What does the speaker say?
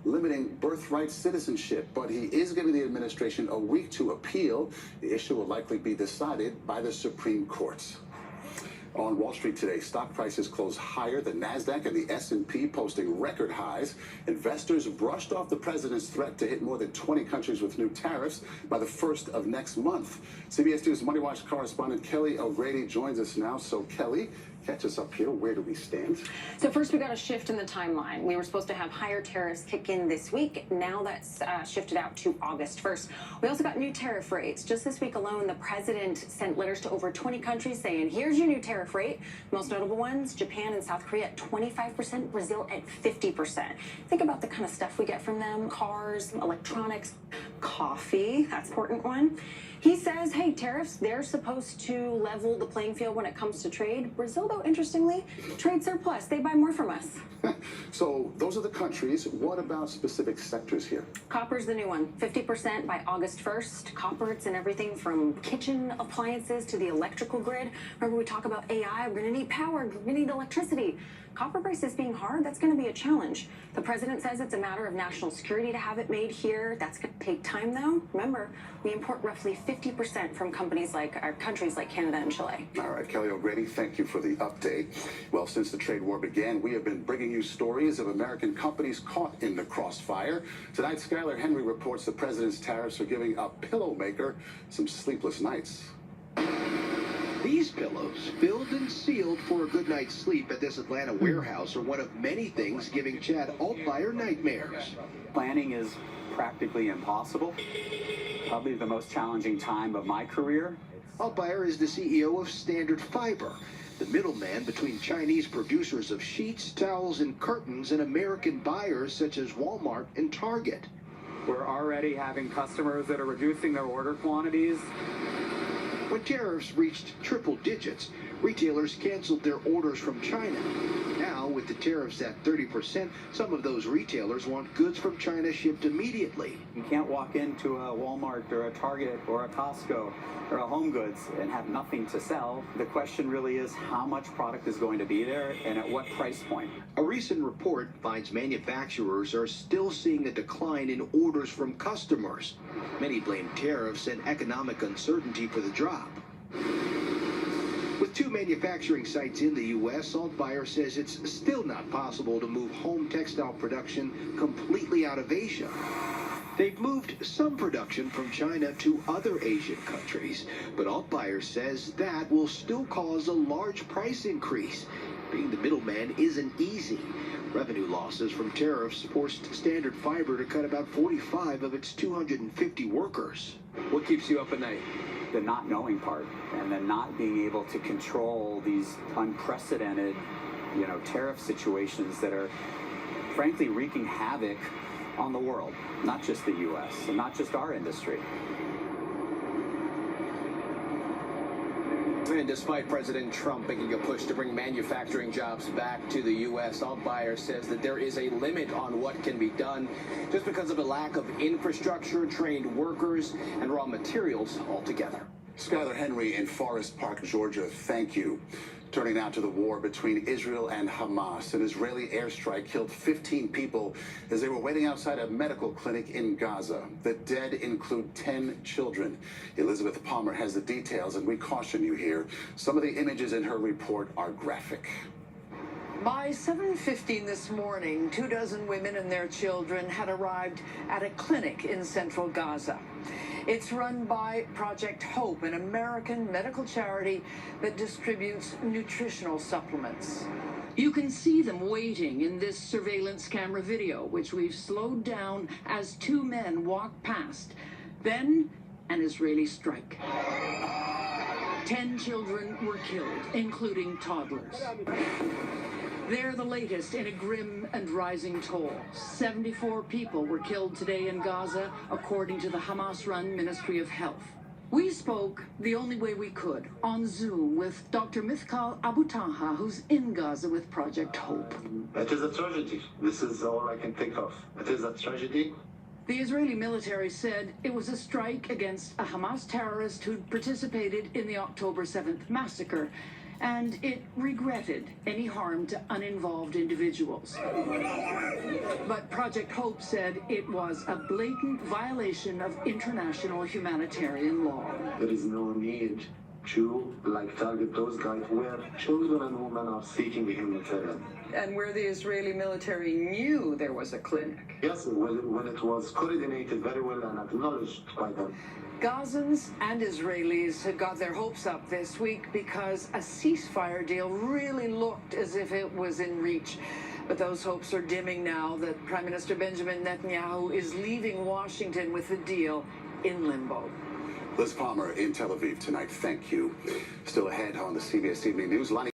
limiting birthright citizenship, but he is giving the administration a week to appeal. The issue will likely be decided by the Supreme Court. On Wall Street today, stock prices closed higher. The Nasdaq and the S&P posting record highs. Investors brushed off the president's threat to hit more than 20 countries with new tariffs by the 1st of next month. CBS News Money Watch correspondent Kelly O'Grady joins us now. So, Kelly, catch us up here. Where do we stand? So first, we got a shift in the timeline. We were supposed to have higher tariffs kick in this week. Now that's shifted out to August 1st. We also got new tariff rates. Just this week alone, the president sent letters to over 20 countries saying, here's your new tariff rate. Most notable ones, Japan and South Korea at 25%, Brazil at 50%. Think about the kind of stuff we get from them. Cars, electronics, coffee, that's an important one. He says, hey, tariffs, they're supposed to level the playing field when it comes to trade. Brazil, though, interestingly, trade surplus. They buy more from us. So those are the countries. What about specific sectors here? Copper's the new one, 50% by August 1st. Copper, it's in everything from kitchen appliances to the electrical grid. Remember, we talk about AI, we're going to need power, we're going to need electricity. Copper prices being hard, that's going to be a challenge. The president says it's a matter of national security to have it made here. That's going to take time, though. Remember, we import roughly 50% from countries like Canada and Chile. All right, Kelly O'Grady, thank you for the update. Well, since the trade war began, we have been bringing you stories of American companies caught in the crossfire. Tonight, Skylar Henry reports the president's tariffs are giving a pillow maker some sleepless nights. These pillows, filled and sealed for a good night's sleep at this Atlanta warehouse, are one of many things giving Chad Altmeyer nightmares. Planning is practically impossible. Probably the most challenging time of my career. Altmeyer is the CEO of Standard Fiber, the middleman between Chinese producers of sheets, towels, and curtains and American buyers such as Walmart and Target. We're already having customers that are reducing their order quantities. When tariffs reached triple digits, retailers canceled their orders from China. Now, with the tariffs at 30%, some of those retailers want goods from China shipped immediately. You can't walk into a Walmart or a Target or a Costco or a Home Goods and have nothing to sell. The question really is how much product is going to be there and at what price point. A recent report finds manufacturers are still seeing a decline in orders from customers. Many blame tariffs and economic uncertainty for the drop. With two manufacturing sites in the U.S., Altmeyer says it's still not possible to move home textile production completely out of Asia. They've moved some production from China to other Asian countries, but Altmeyer says that will still cause a large price increase. Being the middleman isn't easy. Revenue losses from tariffs forced Standard Fiber to cut about 45 of its 250 workers. What keeps you up at night? The not knowing part and then not being able to control these unprecedented, tariff situations that are frankly wreaking havoc on the world, not just the U.S. and not just our industry. And despite President Trump making a push to bring manufacturing jobs back to the U.S., Altmeyer says that there is a limit on what can be done just because of a lack of infrastructure, trained workers, and raw materials altogether. Skylar Henry in Forest Park, Georgia, thank you. Turning now to the war between Israel and Hamas. An Israeli airstrike killed 15 people as they were waiting outside a medical clinic in Gaza. The dead include 10 children. Elizabeth Palmer has the details, and we caution you here. Some of the images in her report are graphic. By 7:15 this morning, 24 women and their children had arrived at a clinic in central Gaza. It's run by Project Hope, an American medical charity that distributes nutritional supplements. You can see them waiting in this surveillance camera video, which we've slowed down as two men walk past. Then, an Israeli strike. 10 children were killed, including toddlers. They're the latest in a grim and rising toll. 74 people were killed today in Gaza, according to the Hamas-run Ministry of Health. We spoke the only way we could, on Zoom, with Dr. Mithkal Abu Taha, who's in Gaza with Project Hope. It is a tragedy. This is all I can think of. It is a tragedy. The Israeli military said it was a strike against a Hamas terrorist who'd participated in the October 7th massacre. and it regretted any harm to uninvolved individuals. But Project Hope said it was a blatant violation of international humanitarian law. There is no need to target those guys where children and women are seeking humanitarian. And where the Israeli military knew there was a clinic. Yes, when it was coordinated very well and acknowledged by them. Gazans and Israelis had got their hopes up this week because a ceasefire deal really looked as if it was in reach. But those hopes are dimming now that Prime Minister Benjamin Netanyahu is leaving Washington with the deal in limbo. Liz Palmer in Tel Aviv tonight. Thank you. Still ahead on the CBS Evening News.